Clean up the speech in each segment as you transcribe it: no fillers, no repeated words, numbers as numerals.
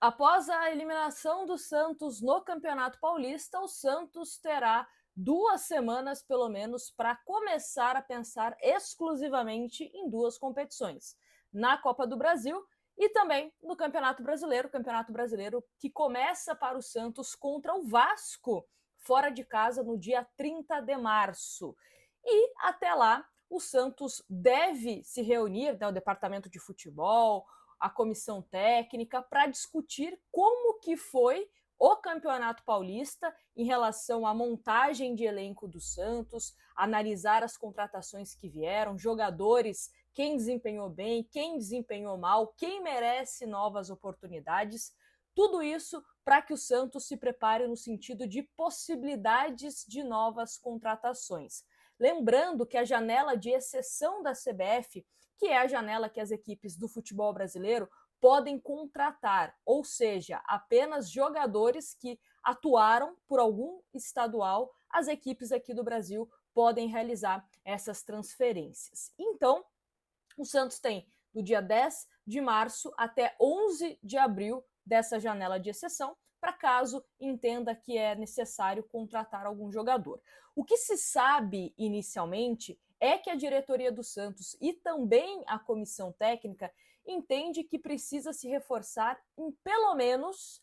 Após a eliminação do Santos no Campeonato Paulista, o Santos terá 2 semanas, pelo menos, para começar a pensar exclusivamente em duas competições: na Copa do Brasil e também no Campeonato Brasileiro que começa para o Santos contra o Vasco, fora de casa, no dia 30 de março. E até lá, o Santos deve se reunir, né, o departamento de futebol, a comissão técnica, para discutir como que foi o Campeonato Paulista em relação à montagem de elenco do Santos, analisar as contratações que vieram, jogadores, quem desempenhou bem, quem desempenhou mal, quem merece novas oportunidades. Tudo isso para que o Santos se prepare no sentido de possibilidades de novas contratações. Lembrando que a janela de exceção da CBF, que é a janela que as equipes do futebol brasileiro podem contratar, ou seja, apenas jogadores que atuaram por algum estadual, as equipes aqui do Brasil podem realizar essas transferências. Então, o Santos tem do dia 10 de março até 11 de abril dessa janela de exceção, para caso entenda que é necessário contratar algum jogador. O que se sabe inicialmente é que a diretoria do Santos e também a comissão técnica entende que precisa se reforçar em pelo menos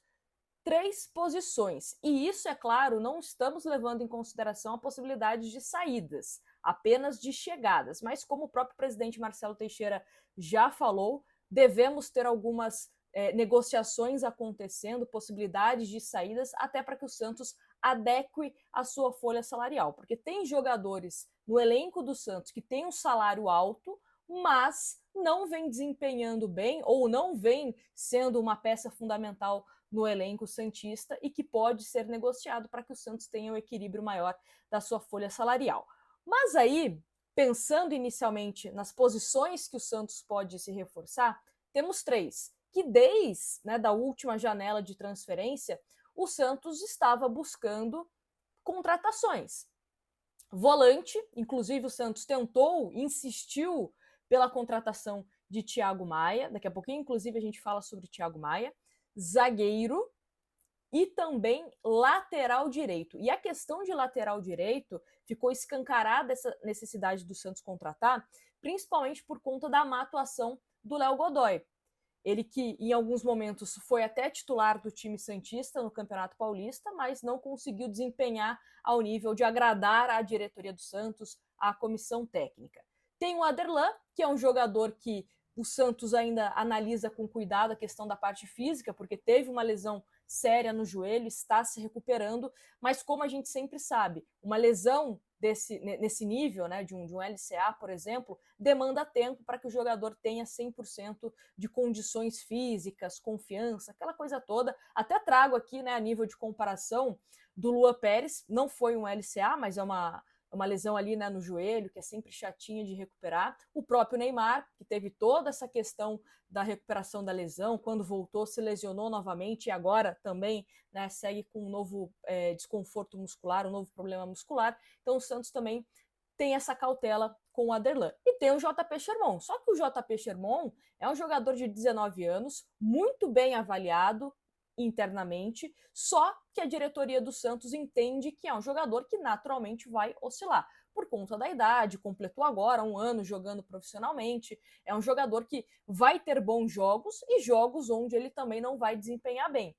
3 posições. E isso, é claro, não estamos levando em consideração a possibilidade de saídas, apenas de chegadas. Mas, como o próprio presidente Marcelo Teixeira já falou, devemos ter algumas negociações acontecendo, possibilidades de saídas, até para que o Santos adeque a sua folha salarial. Porque tem jogadores no elenco do Santos que tem um salário alto, mas não vem desempenhando bem ou não vem sendo uma peça fundamental no elenco santista e que pode ser negociado para que o Santos tenha um equilíbrio maior da sua folha salarial. Mas aí, pensando inicialmente nas posições que o Santos pode se reforçar, temos 3, que desde, né, da última janela de transferência, o Santos estava buscando contratações. Volante, inclusive o Santos tentou, insistiu pela contratação de Thiago Maia, daqui a pouquinho inclusive a gente fala sobre Thiago Maia, zagueiro e também lateral direito. E a questão de lateral direito ficou escancarada essa necessidade do Santos contratar, principalmente por conta da má atuação do Léo Godoy. Ele que em alguns momentos foi até titular do time santista no Campeonato Paulista, mas não conseguiu desempenhar ao nível de agradar à diretoria do Santos, à comissão técnica. Tem o Aderlan, que é um jogador que o Santos ainda analisa com cuidado a questão da parte física, porque teve uma lesão séria no joelho, está se recuperando, mas como a gente sempre sabe, uma lesão nesse nível, né, de um LCA, por exemplo, demanda tempo para que o jogador tenha 100% de condições físicas, confiança, aquela coisa toda. Até trago aqui, né, a nível de comparação do Luan Pérez, não foi um LCA, mas é uma lesão ali, né, no joelho, que é sempre chatinha de recuperar. O próprio Neymar, que teve toda essa questão da recuperação da lesão, quando voltou se lesionou novamente e agora também, né, segue com um novo desconforto muscular, um novo problema muscular. Então o Santos também tem essa cautela com o Aderlan. E tem o JP Sherman. Só que o JP Sherman é um jogador de 19 anos, muito bem avaliado internamente, só que a diretoria do Santos entende que é um jogador que naturalmente vai oscilar. Por conta da idade, completou agora 1 ano jogando profissionalmente, é um jogador que vai ter bons jogos e jogos onde ele também não vai desempenhar bem.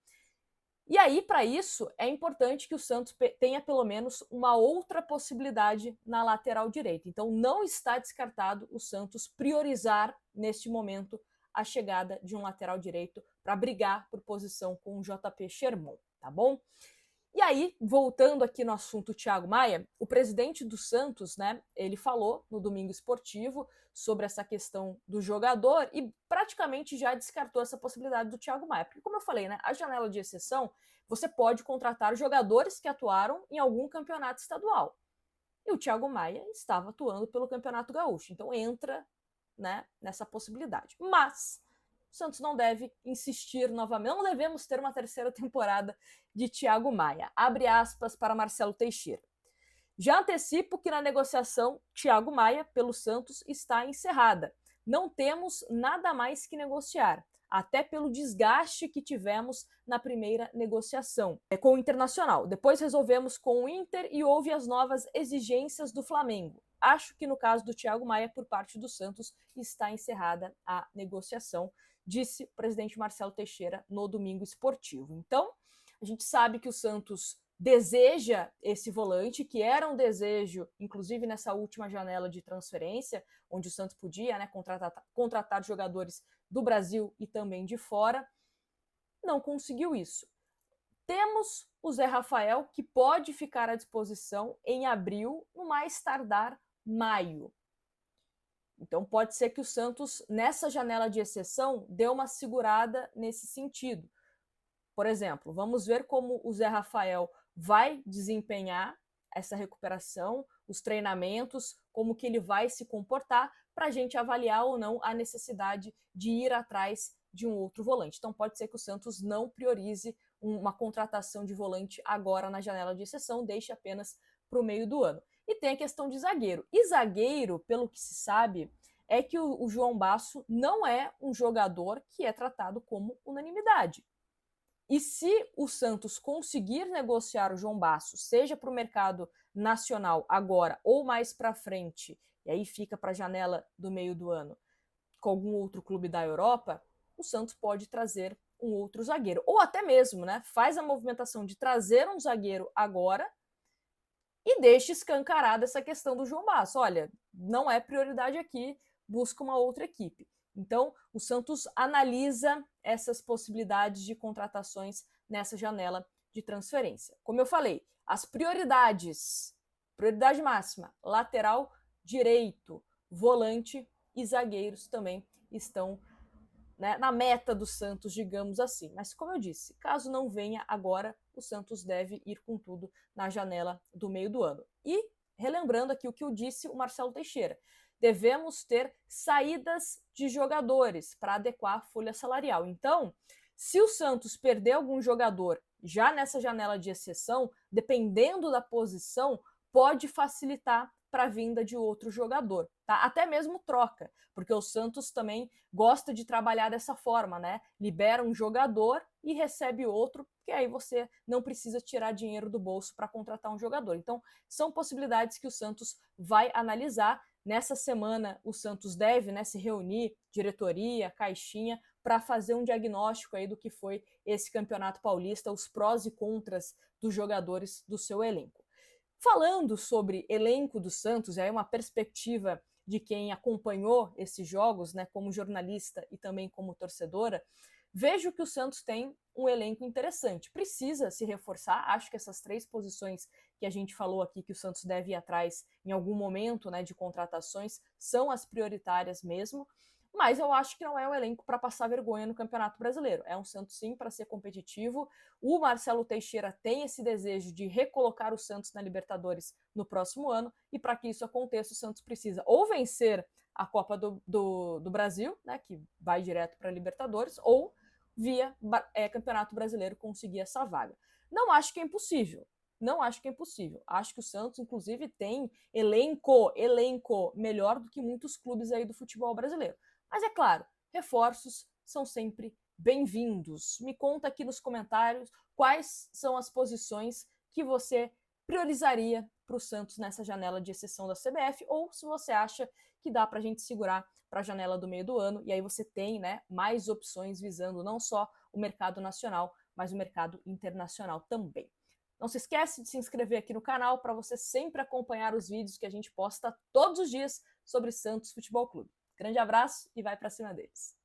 E aí, para isso, é importante que o Santos tenha pelo menos uma outra possibilidade na lateral direita. Então, não está descartado o Santos priorizar, neste momento, a chegada de um lateral direito para brigar por posição com o JP Sherman, tá bom? E aí, voltando aqui no assunto Thiago Maia, o presidente do Santos, né, ele falou no Domingo Esportivo sobre essa questão do jogador e praticamente já descartou essa possibilidade do Thiago Maia. Porque, como eu falei, né, a janela de exceção, você pode contratar jogadores que atuaram em algum campeonato estadual. E o Thiago Maia estava atuando pelo Campeonato Gaúcho, então entra, né, nessa possibilidade. Mas o Santos não deve insistir novamente, não devemos ter uma terceira temporada de Thiago Maia. Abre aspas para Marcelo Teixeira. Já antecipo que na negociação Thiago Maia pelo Santos está encerrada. Não temos nada mais que negociar. até pelo desgaste que tivemos na primeira negociação com o Internacional. Depois resolvemos com o Inter e houve as novas exigências do Flamengo. Acho que no caso do Thiago Maia, por parte do Santos, está encerrada a negociação, disse o presidente Marcelo Teixeira no Domingo Esportivo. Então, a gente sabe que o Santos deseja esse volante, que era um desejo, inclusive nessa última janela de transferência, onde o Santos podia, né, contratar jogadores do Brasil e também de fora, não conseguiu isso. Temos o Zé Rafael, que pode ficar à disposição em abril, no mais tardar maio. Então pode ser que o Santos, nessa janela de exceção, dê uma segurada nesse sentido. Por exemplo, vamos ver como o Zé Rafael vai desempenhar essa recuperação, os treinamentos, como que ele vai se comportar, para a gente avaliar ou não a necessidade de ir atrás de um outro volante. Então pode ser que o Santos não priorize uma contratação de volante agora na janela de exceção, deixe apenas para o meio do ano. E tem a questão de zagueiro. E zagueiro, pelo que se sabe, é que o João Basso não é um jogador que é tratado como unanimidade. E se o Santos conseguir negociar o João Basso, seja para o mercado nacional agora ou mais para frente, e aí fica para a janela do meio do ano, com algum outro clube da Europa, o Santos pode trazer um outro zagueiro. Ou até mesmo, né, faz a movimentação de trazer um zagueiro agora e deixa escancarada essa questão do João Basso. Olha, não é prioridade aqui, busca uma outra equipe. Então, o Santos analisa essas possibilidades de contratações nessa janela de transferência. Como eu falei, as prioridades, prioridade máxima, lateral direito, volante e zagueiros também estão, né, na meta do Santos, digamos assim. Mas, como eu disse, caso não venha agora, o Santos deve ir com tudo na janela do meio do ano. E, relembrando aqui o que eu disse o Marcelo Teixeira, devemos ter saídas de jogadores para adequar a folha salarial. Então, se o Santos perder algum jogador já nessa janela de exceção, dependendo da posição, pode facilitar para a vinda de outro jogador, tá? Até mesmo troca, porque o Santos também gosta de trabalhar dessa forma, né? Libera um jogador e recebe outro, porque aí você não precisa tirar dinheiro do bolso para contratar um jogador. Então, são possibilidades que o Santos vai analisar. Nessa semana, o Santos deve, né, se reunir, diretoria, caixinha, para fazer um diagnóstico aí do que foi esse Campeonato Paulista, os prós e contras dos jogadores do seu elenco. Falando sobre elenco do Santos, é uma perspectiva de quem acompanhou esses jogos, né, como jornalista e também como torcedora, vejo que o Santos tem um elenco interessante. Precisa se reforçar, acho que essas 3 posições que a gente falou aqui que o Santos deve ir atrás em algum momento, né, de contratações, são as prioritárias mesmo, mas eu acho que não é um elenco para passar vergonha no Campeonato Brasileiro. É um Santos, sim, para ser competitivo. O Marcelo Teixeira tem esse desejo de recolocar o Santos na Libertadores no próximo ano, e para que isso aconteça, o Santos precisa ou vencer a Copa do Brasil, né, que vai direto para a Libertadores, ou via Campeonato Brasileiro conseguir essa vaga. Não acho que é impossível. Não acho que é impossível. Acho que o Santos, inclusive, tem elenco melhor do que muitos clubes aí do futebol brasileiro. Mas é claro, reforços são sempre bem-vindos. Me conta aqui nos comentários quais são as posições que você priorizaria para o Santos nessa janela de exceção da CBF, ou se você acha que dá para a gente segurar para a janela do meio do ano, e aí você tem, né, mais opções visando não só o mercado nacional, mas o mercado internacional também. Não se esquece de se inscrever aqui no canal para você sempre acompanhar os vídeos que a gente posta todos os dias sobre Santos Futebol Clube. Grande abraço e vai para cima deles.